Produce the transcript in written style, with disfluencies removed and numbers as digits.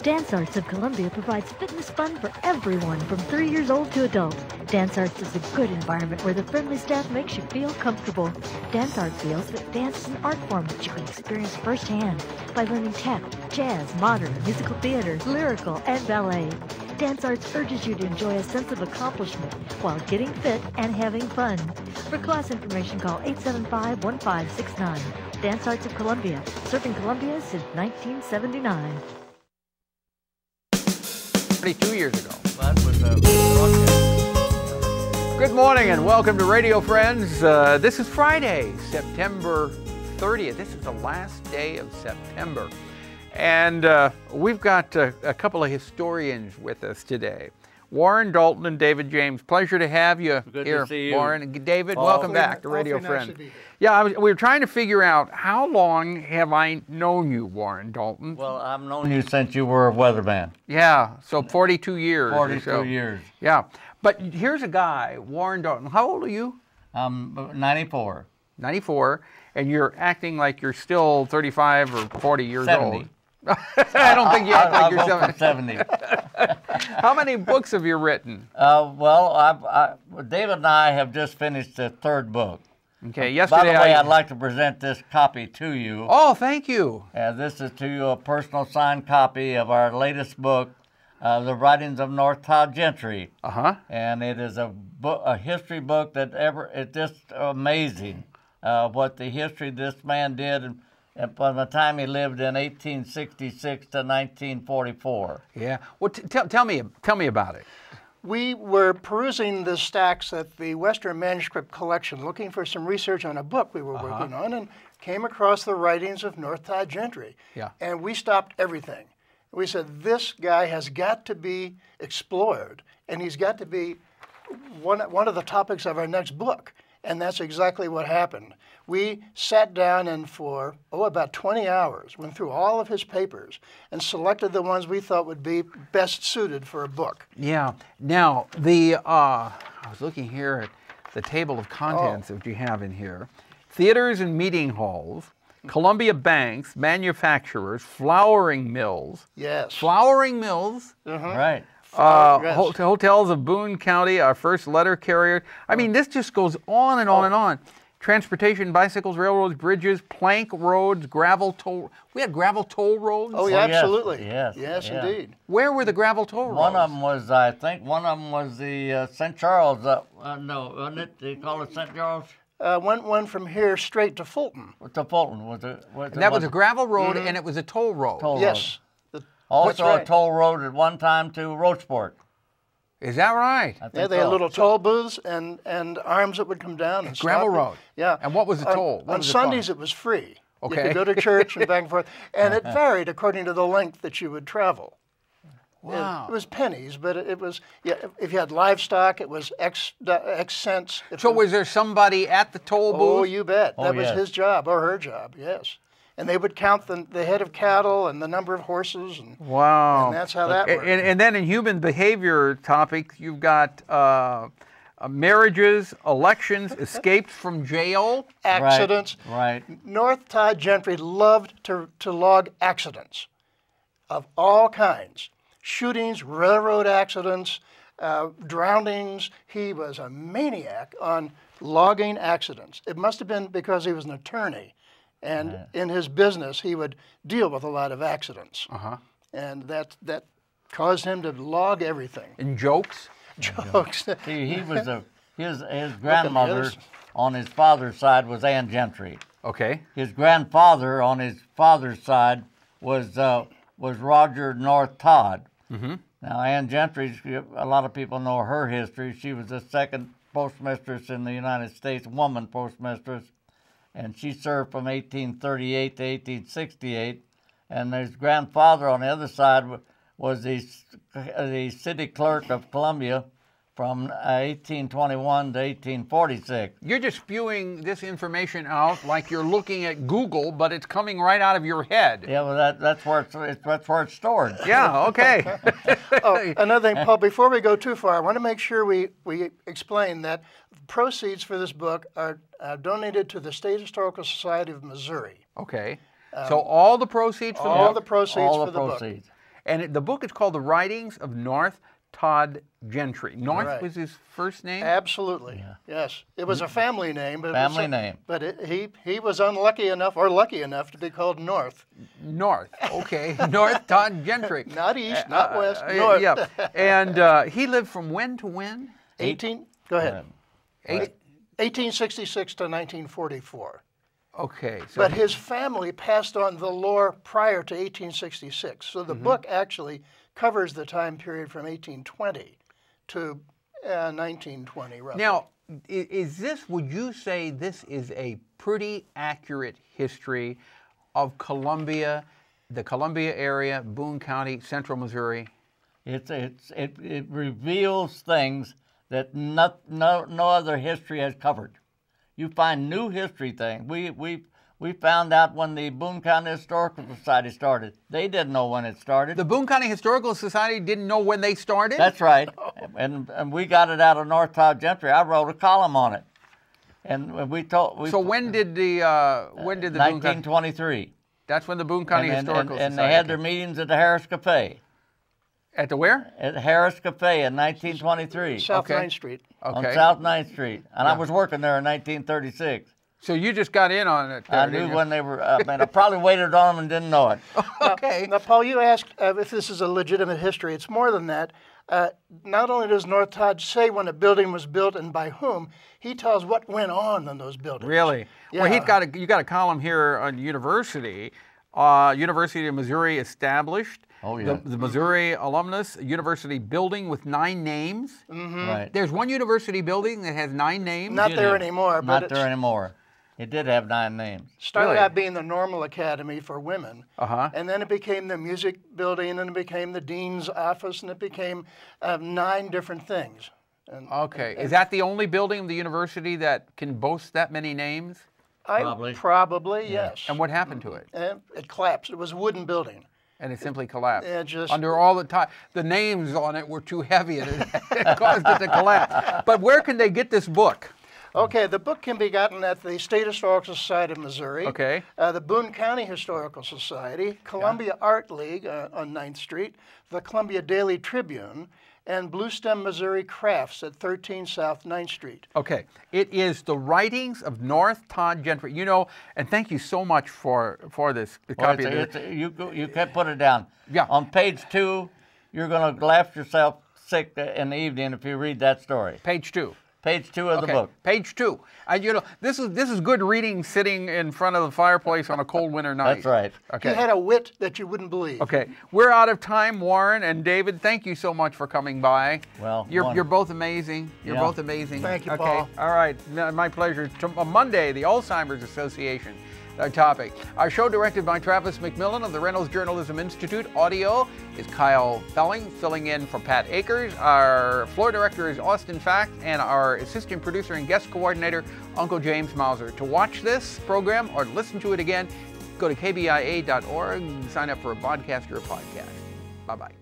Dance Arts of Columbia provides fitness fun for everyone from 3 years old to adult. Dance Arts is a good environment where the friendly staff makes you feel comfortable. Dance Arts feels that dance is an art form that you can experience firsthand by learning tap, jazz, modern, musical theater, lyrical, and ballet. Dance Arts urges you to enjoy a sense of accomplishment while getting fit and having fun. For class information, call 875-1569. Dance Arts of Columbia, serving Columbia since 1979. 32 years ago. That was a broadcast. Good morning and welcome to Radio Friends. This is Friday, September 30th. This is the last day of September. And we've got a couple of historians with us today. Warren, Dalton, and David James. Pleasure to have you Good here, to see you. Warren. And David, welcome back to Radio Friends. Yeah, we were trying to figure out how long have I known you, Warren, Dalton? Well, I've known you since you were a weatherman. Yeah, so 42 years. 42 years. Yeah, but here's a guy, Warren Dalton. How old are you? I'm 94. 94, and you're acting like you're still 35 or 40 years 70. old. I don't think you act like you're I'll go 70. for 70. How many books have you written? Well, David and I have just finished the third book. Okay, yesterday By the way, I'd like to present this copy to you. Oh, thank you. This is to you a personal signed copy of our latest book, The Writings of North Todd Gentry. Uh-huh. And it is a history book it's just amazing what the history this man did and from the time he lived in 1866 to 1944. Yeah. Well, tell me about it. We were perusing the stacks at the Western Manuscript Collection, looking for some research on a book we were working on, and came across the writings of North Todd Gentry. Yeah. And we stopped everything. We said, this guy has got to be explored, and he's got to be one of the topics of our next book. And that's exactly what happened. We sat down and for, about 20 hours, went through all of his papers and selected the ones we thought would be best suited for a book. Yeah. Now, I was looking here at the table of contents that you have in here. Theaters and meeting halls, Columbia banks, manufacturers, flouring mills. Yes. Flouring mills? Right. Yes. Hotels of Boone County, our first letter carrier. I mean, this just goes on and on and on. Transportation, bicycles, railroads, bridges, plank roads, gravel toll. We had gravel toll roads? Oh, yeah, yes. absolutely. Yes. Yes, Yeah. indeed. Where were the gravel toll roads? One of them was, I think, the St. Charles. No, wasn't it? They call it St. Charles? One from here straight to Fulton. To Fulton. And that was a gravel road, and it was a toll road. Toll Yes. Also That's right. a toll road at one time to Rocheport. Is that right? I think Yeah, they had so. little toll booths and arms that would come down and Gravel stop you. road. Yeah. And what was the toll? What On was the Sundays, cost? it was free. Okay. You could go to church and back and forth, and it varied according to the length that you would travel. Wow. It was pennies, but it was, yeah, if you had livestock, it was X cents. So was there somebody at the toll booth? Oh, you bet. Oh, That was yes. his job or her job, yes. And they would count the head of cattle and the number of horses. Wow. And that's how that worked. And then in human behavior topics, you've got marriages, elections, escapes from jail. Accidents. Right. North Todd Gentry loved to log accidents of all kinds. Shootings, railroad accidents, drownings. He was a maniac on logging accidents. It must have been because he was an attorney. And in his business, he would deal with a lot of accidents. And that caused him to log everything. And jokes. Jokes. He was his grandmother on his father's side was Ann Gentry. Okay. His grandfather on his father's side was Roger North Todd. Now, Ann Gentry, a lot of people know her history. She was the second postmistress in the United States, woman postmistress, and she served from 1838 to 1868. And his grandfather on the other side was the city clerk of Columbia from 1821 to 1846. You're just spewing this information out like you're looking at Google, but it's coming right out of your head. Yeah, well, that's where it's stored. Yeah, okay. Another thing, Paul, before we go too far, I want to make sure we explain that proceeds for this book are donated to the State Historical Society of Missouri. Okay. So all the proceeds for All the the proceeds All for the the book. proceeds. And the book is called The Writings of North Todd Gentry. North Right. was his first name? Absolutely. Yes. It was a family name. But Family name. But he was unlucky enough, or lucky enough, to be called North. North, okay. North Todd Gentry. Not east, not west, north. Yeah, and he lived from when to when? 18. Go ahead. Eight. 1866 to 1944. Okay. So But his family passed on the lore prior to 1866. So the book actually covers the time period from 1820 to 1920, roughly. now, is this? Would you say this is a pretty accurate history of Columbia, the Columbia area, Boone County, Central Missouri? It reveals things that no other history has covered. You find new history things. We found out when the Boone County Historical Society started. They didn't know when it started. The Boone County Historical Society didn't know when they started? That's right. And we got it out of North Todd Gentry. I wrote a column on it. And we told. So when did the Boone County? 1923. That's when the Boone County Historical Society. And they had their meetings at the Harris Cafe. At the where? At Harris Cafe in 1923. South Okay. 9th Street. On Okay. South 9th Street. And I was working there in 1936. So you just got in on it. I didn't knew you? when they were, I probably waited on them and didn't know it. Okay. Now, Paul, you asked if this is a legitimate history. It's more than that. Not only does North Todd say when a building was built and by whom, he tells what went on in those buildings. Really? Yeah. Well, you got a column here on university. University of Missouri established. Oh, yeah. The Missouri alumnus university building with 9 names. Right. There's one university building that has 9 names. Not there anymore, but Not there anymore. It did have 9 names. started Really? out being the Normal Academy for women. Uh-huh. And then it became the music building, and it became the dean's office, and it became 9 different things. And Okay. Is that the only building of the university that can boast that many names? Probably. Probably, yes. And what happened to it? It collapsed. It was a wooden building. And it simply collapsed. It just- Under all the time, the names on it were too heavy, and it caused it to collapse. But where can they get this book? Okay, the book can be gotten at the State Historical Society of Missouri. Okay. The Boone County Historical Society, Columbia Art League on 9th Street, the Columbia Daily Tribune, and Blue Stem Missouri Crafts at 13 South 9th Street. Okay, it is The Writings of North Todd Gentry. You know, and thank you so much for this copy of this. You can put it down. Yeah. On page 2, you're going to laugh yourself sick in the evening if you read that story. Page 2. Page 2 of the book. Page 2. You know, this is good reading sitting in front of the fireplace on a cold winter night. That's right. Okay. He had a wit that you wouldn't believe. Okay, we're out of time, Warren and David. Thank you so much for coming by. Well, you're both amazing. You're Yeah. both amazing. Thank you, okay. Paul. All right, my pleasure. On Monday, the Alzheimer's Association topic. Our show directed by Travis McMillan of the Reynolds Journalism Institute. Audio is Kyle Felling, filling in for Pat Akers. Our floor director is Austin Fact, and our assistant producer and guest coordinator, Uncle James Mauser. To watch this program or listen to it again, go to kbia.org, sign up for a podcast or a podcast. Bye-bye.